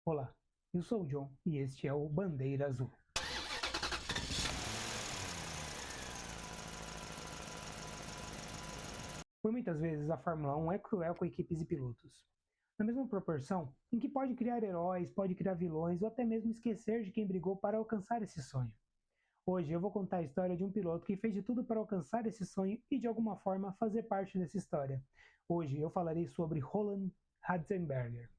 Olá, eu sou o John e este é o Bandeira Azul. Por muitas vezes a Fórmula 1 é cruel com equipes e pilotos. Na mesma proporção em que pode criar heróis, pode criar vilões ou até mesmo esquecer de quem brigou para alcançar esse sonho. Hoje eu vou contar a história de um piloto que fez de tudo para alcançar esse sonho e de alguma forma fazer parte dessa história. Hoje eu falarei sobre Roland Ratzenberger,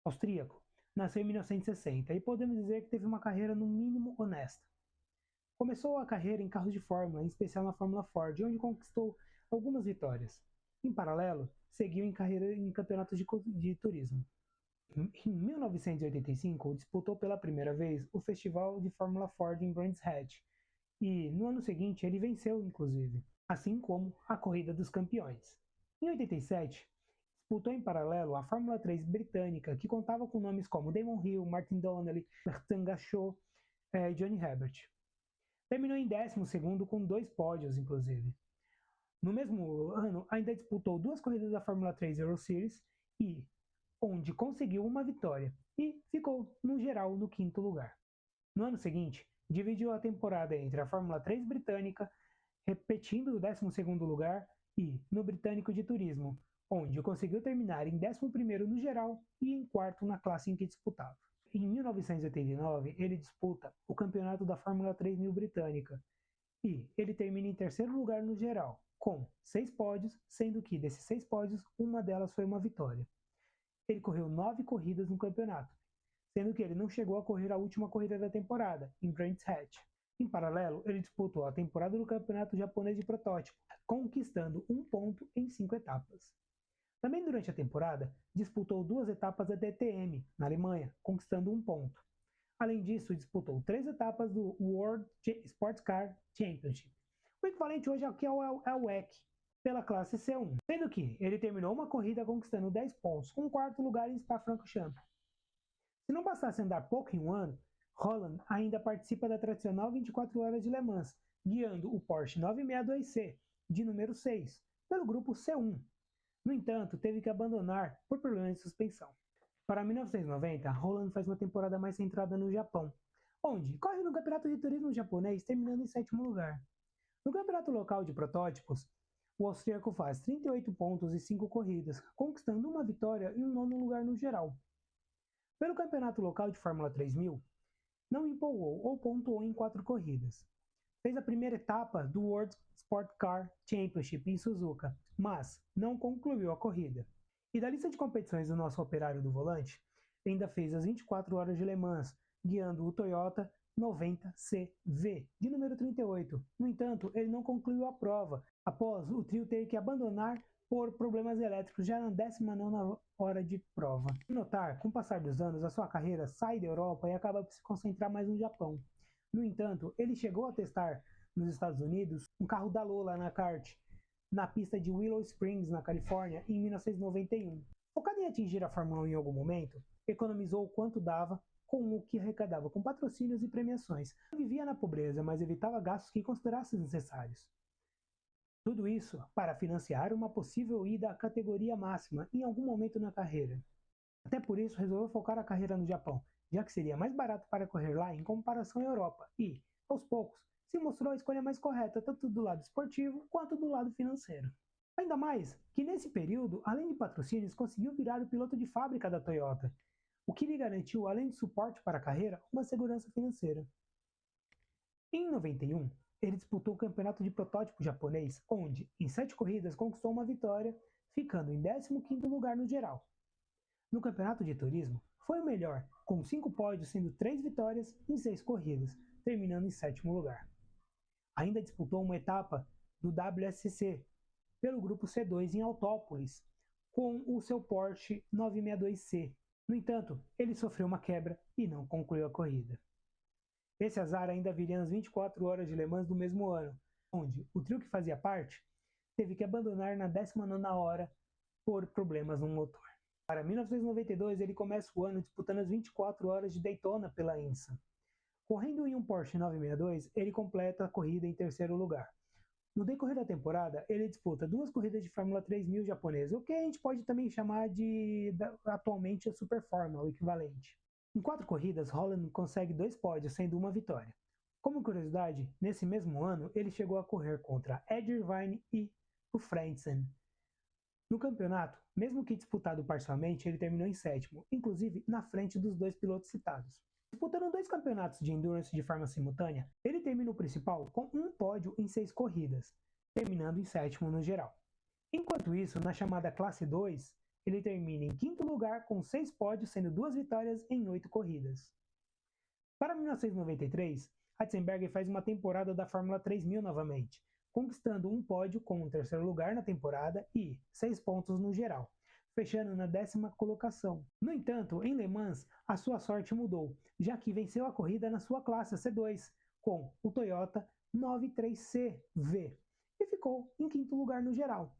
austríaco. Nasceu em 1960 e podemos dizer que teve uma carreira no mínimo honesta. Começou a carreira em carros de Fórmula, em especial na Fórmula Ford, onde conquistou algumas vitórias. Em paralelo, seguiu em carreira em campeonatos de turismo. Em 1985, disputou pela primeira vez o Festival de Fórmula Ford em Brands Hatch, e no ano seguinte ele venceu, inclusive, assim como a Corrida dos Campeões. Em 87, disputou em paralelo a Fórmula 3 britânica, que contava com nomes como Damon Hill, Martin Donnelly, Bertrand Gachot e Johnny Herbert. Terminou em 12º com 2 pódios, inclusive. No mesmo ano, ainda disputou 2 corridas da Fórmula 3 Euro Series, onde conseguiu uma vitória e ficou, no geral, no 5º lugar. No ano seguinte, dividiu a temporada entre a Fórmula 3 britânica, repetindo o 12º lugar, e no britânico de turismo, onde conseguiu terminar em 11º no geral e em 4º na classe em que disputava. Em 1989, ele disputa o campeonato da Fórmula 3000 britânica e ele termina em 3º lugar no geral, com 6 pódios, sendo que desses 6 pódios, uma delas foi uma vitória. Ele correu 9 corridas no campeonato, sendo que ele não chegou a correr a última corrida da temporada, em Brands Hatch. Em paralelo, ele disputou a temporada do campeonato japonês de protótipo, conquistando 1 ponto em 5 etapas. Também durante a temporada, disputou 2 etapas da DTM, na Alemanha, conquistando 1 ponto. Além disso, disputou 3 etapas do World Sports Car Championship, o equivalente hoje ao que é o WEC, pela classe C1, sendo que ele terminou uma corrida conquistando 10 pontos, com o 4º lugar em Spa-Francorchamps. Se não bastasse andar pouco em um ano, Roland ainda participa da tradicional 24 horas de Le Mans, guiando o Porsche 962C, de número 6, pelo grupo C1. No entanto, teve que abandonar por problemas de suspensão. Para 1990, Roland faz uma temporada mais centrada no Japão, onde corre no campeonato de turismo japonês, terminando em 7º lugar. No campeonato local de protótipos, o austríaco faz 38 pontos e 5 corridas, conquistando uma vitória e um 9º lugar no geral. Pelo campeonato local de Fórmula 3000, não empolgou ou pontuou em 4 corridas. Fez a primeira etapa do World Sport Car Championship em Suzuka, mas não concluiu a corrida. E da lista de competições do nosso operário do volante, ainda fez as 24 horas de Le Mans, guiando o Toyota 90CV, de número 38. No entanto, ele não concluiu a prova, após o trio ter que abandonar por problemas elétricos já na 19ª hora de prova. E notar, com o passar dos anos, a sua carreira sai da Europa e acaba por se concentrar mais no Japão. No entanto, ele chegou a testar nos Estados Unidos um carro da Lola na kart, na pista de Willow Springs, na Califórnia, em 1991. Focado em atingir a Fórmula 1 em algum momento, economizou o quanto dava com o que arrecadava com patrocínios e premiações. Vivia na pobreza, mas evitava gastos que considerasse necessários. Tudo isso para financiar uma possível ida à categoria máxima em algum momento na carreira. Até por isso resolveu focar a carreira no Japão, já que seria mais barato para correr lá em comparação à Europa e, aos poucos, se mostrou a escolha mais correta tanto do lado esportivo quanto do lado financeiro. Ainda mais que nesse período, além de patrocínios, conseguiu virar o piloto de fábrica da Toyota, o que lhe garantiu, além de suporte para a carreira, uma segurança financeira. Em 91, ele disputou o campeonato de protótipo japonês, onde, em 7 corridas, conquistou uma vitória, ficando em 15º lugar no geral. No campeonato de turismo, foi o melhor, com 5 pódios, sendo 3 vitórias em 6 corridas, terminando em 7º lugar. Ainda disputou uma etapa do WSCC, pelo grupo C2 em Autópolis, com o seu Porsche 962C. No entanto, ele sofreu uma quebra e não concluiu a corrida. Esse azar ainda viria nas 24 horas de Le Mans do mesmo ano, onde o trio que fazia parte teve que abandonar na 19ª hora por problemas no motor. Para 1992, ele começa o ano disputando as 24 horas de Daytona pela IMSA. Correndo em um Porsche 962, ele completa a corrida em 3º lugar. No decorrer da temporada, ele disputa 2 corridas de Fórmula 3000 japonesa, o que a gente pode também chamar de, atualmente, a Super Fórmula, o equivalente. Em 4 corridas, Holland consegue 2 pódios, sendo uma vitória. Como curiosidade, nesse mesmo ano, ele chegou a correr contra Ed Irvine e o Frentzen. No campeonato, mesmo que disputado parcialmente, ele terminou em sétimo, inclusive na frente dos 2 pilotos citados. Disputando 2 campeonatos de endurance de forma simultânea, ele termina o principal com um pódio em 6 corridas, terminando em sétimo no geral. Enquanto isso, na chamada Classe 2, ele termina em quinto lugar com 6 pódios, sendo 2 vitórias em 8 corridas. Para 1993, Ratzenberger faz uma temporada da Fórmula 3000 novamente, conquistando um pódio com um terceiro lugar na temporada e 6 pontos no geral, fechando na 10ª colocação. No entanto, em Le Mans, a sua sorte mudou, já que venceu a corrida na sua classe C2, com o Toyota 93CV, e ficou em quinto lugar no geral.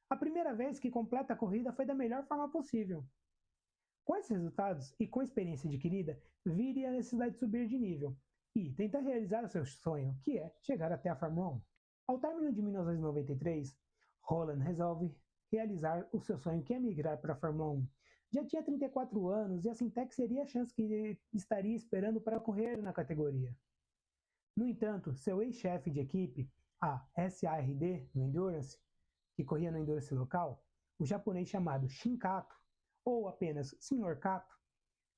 A primeira vez que completa a corrida foi da melhor forma possível. Com esses resultados e com a experiência adquirida, viria a necessidade de subir de nível e tentar realizar o seu sonho, que é chegar até a Fórmula 1. Ao término de 1993, Holland resolve realizar o seu sonho, que é migrar para a Fórmula 1. Já tinha 34 anos e a Syntec seria a chance que ele estaria esperando para correr na categoria. No entanto, seu ex-chefe de equipe, a SARD no Endurance, que corria no Endurance local, o japonês chamado Shin Kato, ou apenas Sr. Kato,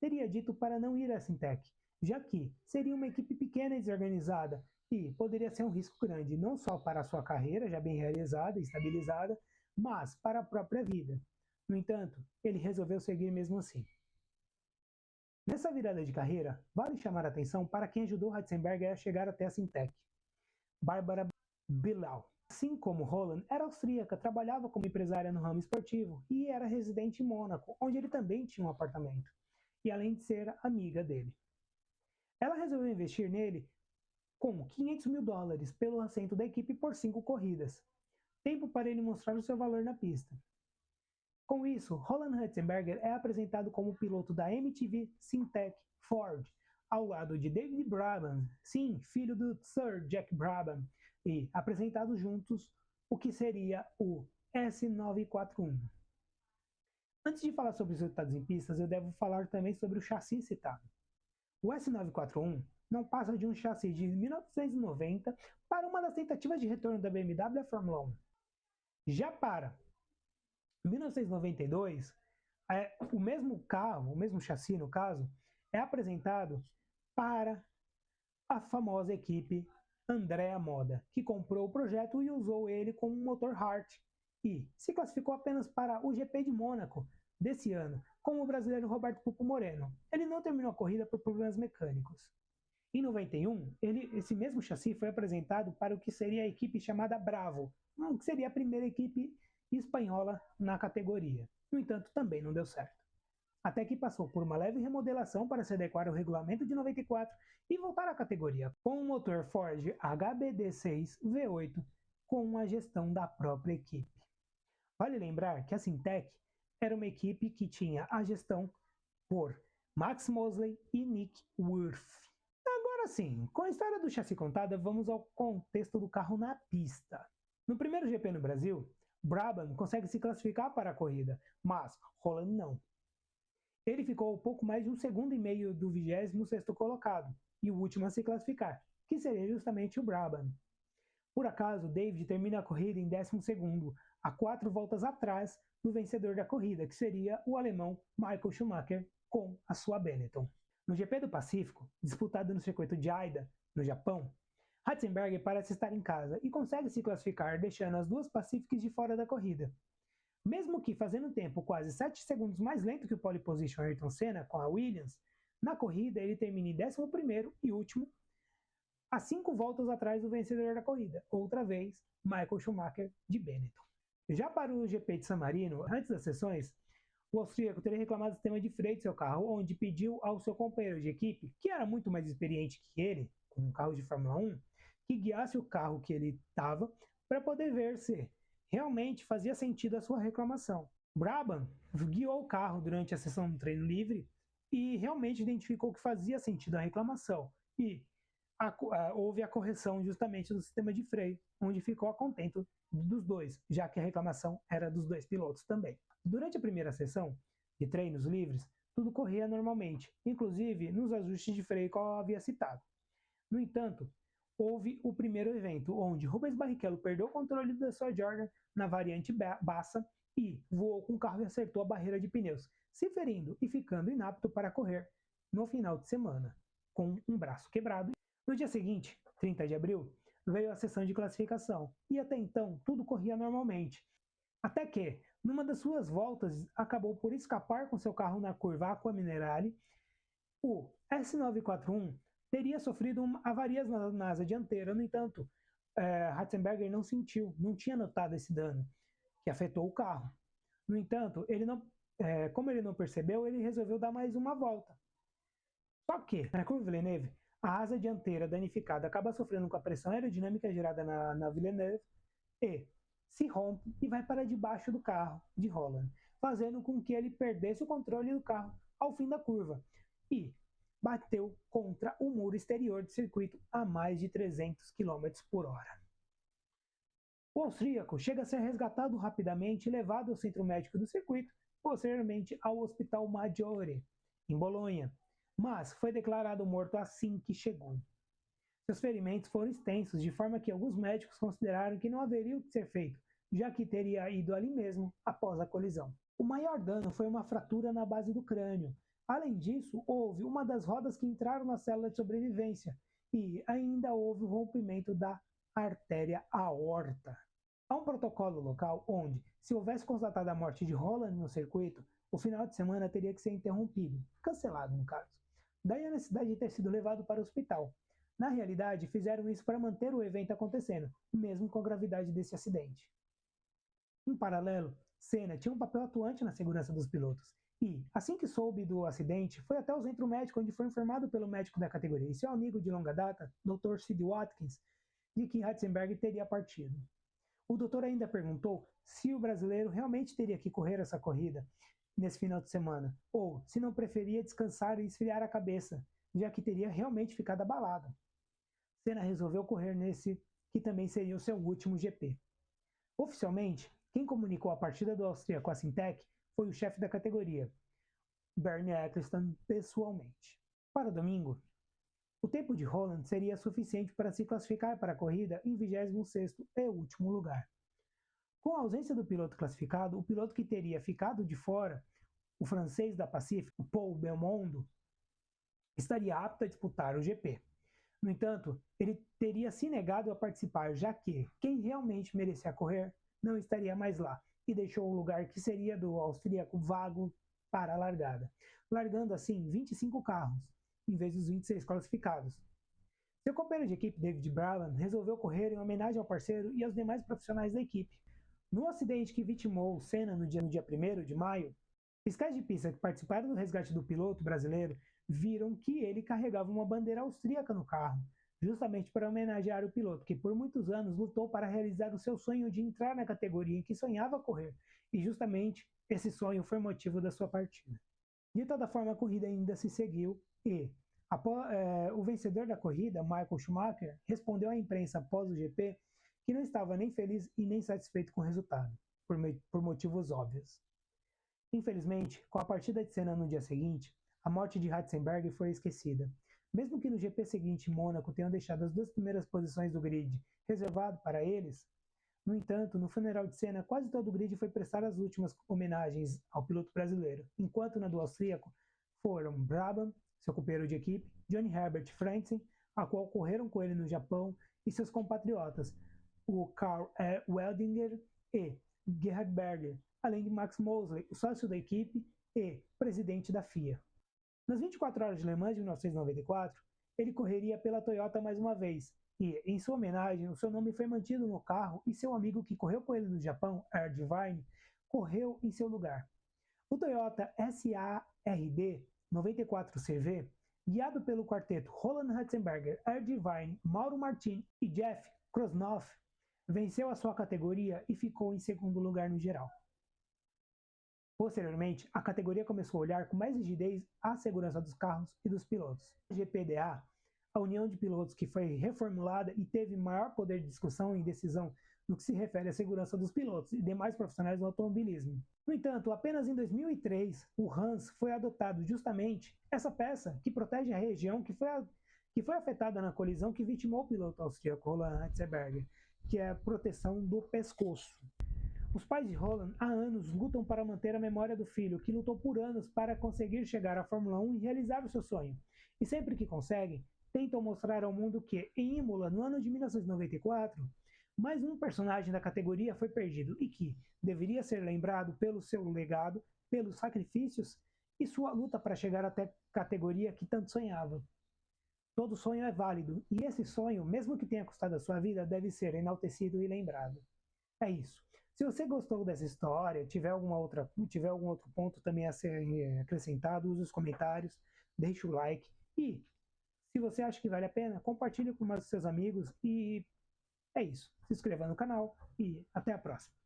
teria dito para não ir à Syntec, já que seria uma equipe pequena e desorganizada e poderia ser um risco grande não só para a sua carreira, já bem realizada e estabilizada, mas para a própria vida. No entanto, ele resolveu seguir mesmo assim. Nessa virada de carreira, vale chamar a atenção para quem ajudou Ratzenberger a chegar até a Syntec, Barbara Bilal. Assim como Holland, era austríaca, trabalhava como empresária no ramo esportivo e era residente em Mônaco, onde ele também tinha um apartamento, e além de ser amiga dele. Ela resolveu investir nele com $500 mil pelo assento da equipe por 5 corridas, tempo para ele mostrar o seu valor na pista. Com isso, Roland Ratzenberger é apresentado como piloto da MTV Syntec Ford, ao lado de David Brabham, sim, filho do Sir Jack Brabham, e apresentados juntos o que seria o S941. Antes de falar sobre os resultados em pistas, eu devo falar também sobre o chassi citado. O S941 não passa de um chassi de 1990 para uma das tentativas de retorno da BMW à Fórmula 1. Já para 1992, o mesmo carro, o mesmo chassi no caso, é apresentado para a famosa equipe Andrea Moda, que comprou o projeto e usou ele como um motor Hart, e se classificou apenas para o GP de Mônaco desse ano, com o brasileiro Roberto Pupo Moreno. Ele não terminou a corrida por problemas mecânicos. Em 91, esse mesmo chassi foi apresentado para o que seria a equipe chamada Bravo, que seria a primeira equipe espanhola na categoria. No entanto, também não deu certo. Até que passou por uma leve remodelação para se adequar ao regulamento de 94 e voltar à categoria, com um motor Ford HBD6 V8 com a gestão da própria equipe. Vale lembrar que a Syntec era uma equipe que tinha a gestão por Max Mosley e Nick Wirth. Agora sim, com a história do chassi contada, vamos ao contexto do carro na pista. No primeiro GP no Brasil, Brabham consegue se classificar para a corrida, mas Holland não. Ele ficou pouco mais de 1,5 segundos do 26º colocado, e o último a se classificar, que seria justamente o Brabham. Por acaso, David termina a corrida em 12º, a 4 voltas atrás do vencedor da corrida, que seria o alemão Michael Schumacher com a sua Benetton. No GP do Pacífico, disputado no circuito de Aida, no Japão, Ratzenberger parece estar em casa e consegue se classificar, deixando as duas Pacifics de fora da corrida. Mesmo que fazendo tempo quase 7 segundos mais lento que o pole position Ayrton Senna com a Williams, na corrida ele termina em 11º e último, a 5 voltas atrás do vencedor da corrida, outra vez Michael Schumacher de Benetton. Já para o GP de San Marino, antes das sessões, o austríaco teria reclamado do sistema de freio de seu carro, onde pediu ao seu companheiro de equipe, que era muito mais experiente que ele, com um carro de Fórmula 1, que guiasse o carro que ele estava para poder ver se realmente fazia sentido a sua reclamação. Brabham guiou o carro durante a sessão do treino livre e realmente identificou que fazia sentido a reclamação. E houve a correção justamente do sistema de freio, onde ficou a contento dos dois, já que a reclamação era dos dois pilotos também. Durante a primeira sessão de treinos livres, tudo corria normalmente, inclusive nos ajustes de freio que eu havia citado. No entanto, houve o primeiro evento, onde Rubens Barrichello perdeu o controle da sua Jordan na variante bassa e voou com o carro e acertou a barreira de pneus, se ferindo e ficando inapto para correr no final de semana, com um braço quebrado. No dia seguinte, 30 de abril, veio a sessão de classificação, e até então tudo corria normalmente. Até que, numa das suas voltas, acabou por escapar com seu carro na curva Aqua Minerale. O S941 teria sofrido avarias na asa dianteira, no entanto, Ratzenberger não sentiu, não tinha notado esse dano, que afetou o carro. No entanto, como ele não percebeu, ele resolveu dar mais uma volta. Só que, na curva Villeneuve, a asa dianteira danificada acaba sofrendo com a pressão aerodinâmica gerada na Villeneuve e se rompe e vai para debaixo do carro de Holland, fazendo com que ele perdesse o controle do carro ao fim da curva e bateu contra o muro exterior do circuito a mais de 300 km por hora. O austríaco chega a ser resgatado rapidamente e levado ao centro médico do circuito, posteriormente ao Hospital Maggiore, em Bolonha, mas foi declarado morto assim que chegou. Seus ferimentos foram extensos, de forma que alguns médicos consideraram que não haveria o que ser feito, já que teria ido ali mesmo após a colisão. O maior dano foi uma fratura na base do crânio. Além disso, houve uma das rodas que entraram na célula de sobrevivência e ainda houve o rompimento da artéria aorta. Há um protocolo local onde, se houvesse constatada a morte de Holland no circuito, o final de semana teria que ser interrompido, cancelado no caso. Daí a necessidade de ter sido levado para o hospital. Na realidade, fizeram isso para manter o evento acontecendo, mesmo com a gravidade desse acidente. Em paralelo, Senna tinha um papel atuante na segurança dos pilotos, e, assim que soube do acidente, foi até o centro médico onde foi informado pelo médico da categoria e seu amigo de longa data, Dr. Sid Watkins, de que Ratzenberger teria partido. O doutor ainda perguntou se o brasileiro realmente teria que correr essa corrida nesse final de semana, ou se não preferia descansar e esfriar a cabeça, já que teria realmente ficado abalado. Senna resolveu correr nesse que também seria o seu último GP. Oficialmente, quem comunicou a partida do austríaco à Syntec foi o chefe da categoria, Bernie Eccleston, pessoalmente. Para domingo, o tempo de Holland seria suficiente para se classificar para a corrida em 26º e último lugar. Com a ausência do piloto classificado, o piloto que teria ficado de fora, o francês da Pacific, Paul Belmondo, estaria apto a disputar o GP. No entanto, ele teria se negado a participar, já que quem realmente merecia correr não estaria mais lá, e deixou o lugar que seria do austríaco vago para a largada, largando assim 25 carros, em vez dos 26 classificados. Seu companheiro de equipe, David Brabham, resolveu correr em homenagem ao parceiro e aos demais profissionais da equipe. No acidente que vitimou Senna no dia 1º de maio, fiscais de pista que participaram do resgate do piloto brasileiro viram que ele carregava uma bandeira austríaca no carro, justamente para homenagear o piloto que por muitos anos lutou para realizar o seu sonho de entrar na categoria em que sonhava correr, e justamente esse sonho foi motivo da sua partida. De toda forma, a corrida ainda se seguiu e o vencedor da corrida, Michael Schumacher, respondeu à imprensa após o GP que não estava nem feliz e nem satisfeito com o resultado, por motivos óbvios. Infelizmente, com a partida de Senna no dia seguinte, a morte de Ratzenberger foi esquecida. Mesmo que no GP seguinte Mônaco tenham deixado as 2 primeiras posições do grid reservado para eles, no entanto, no funeral de Senna, quase todo o grid foi prestar as últimas homenagens ao piloto brasileiro, enquanto na do austríaco foram Brabham, seu companheiro de equipe, Johnny Herbert Frentzen, a qual correram com ele no Japão, e seus compatriotas, o Karl Weldinger e Gerhard Berger, além de Max Mosley, o sócio da equipe e presidente da FIA. Nas 24 horas de Le Mans de 1994, ele correria pela Toyota mais uma vez, e, em sua homenagem, o seu nome foi mantido no carro e seu amigo que correu com ele no Japão, Ard Vine, correu em seu lugar. O Toyota SARD 94CV, guiado pelo quarteto Roland Ratzenberger, Ard Vine, Mauro Martin e Jeff Krosnoff, venceu a sua categoria e ficou em segundo lugar no geral. Posteriormente, a categoria começou a olhar com mais rigidez a segurança dos carros e dos pilotos. A GPDA, a união de pilotos que foi reformulada e teve maior poder de discussão e decisão no que se refere à segurança dos pilotos e demais profissionais do automobilismo. No entanto, apenas em 2003, o Hans foi adotado justamente essa peça que protege a região que foi afetada na colisão que vitimou o piloto austríaco Roland Ratzenberger, que é a proteção do pescoço. Os pais de Roland há anos lutam para manter a memória do filho, que lutou por anos para conseguir chegar à Fórmula 1 e realizar o seu sonho. E sempre que conseguem, tentam mostrar ao mundo que, em Imola, no ano de 1994, mais um personagem da categoria foi perdido e que deveria ser lembrado pelo seu legado, pelos sacrifícios e sua luta para chegar até a categoria que tanto sonhava. Todo sonho é válido, e esse sonho, mesmo que tenha custado a sua vida, deve ser enaltecido e lembrado. É isso. Se você gostou dessa história, tiver algum outro ponto também a ser acrescentado, use os comentários, deixe o like e, se você acha que vale a pena, compartilhe com mais seus amigos e é isso. Se inscreva no canal e até a próxima.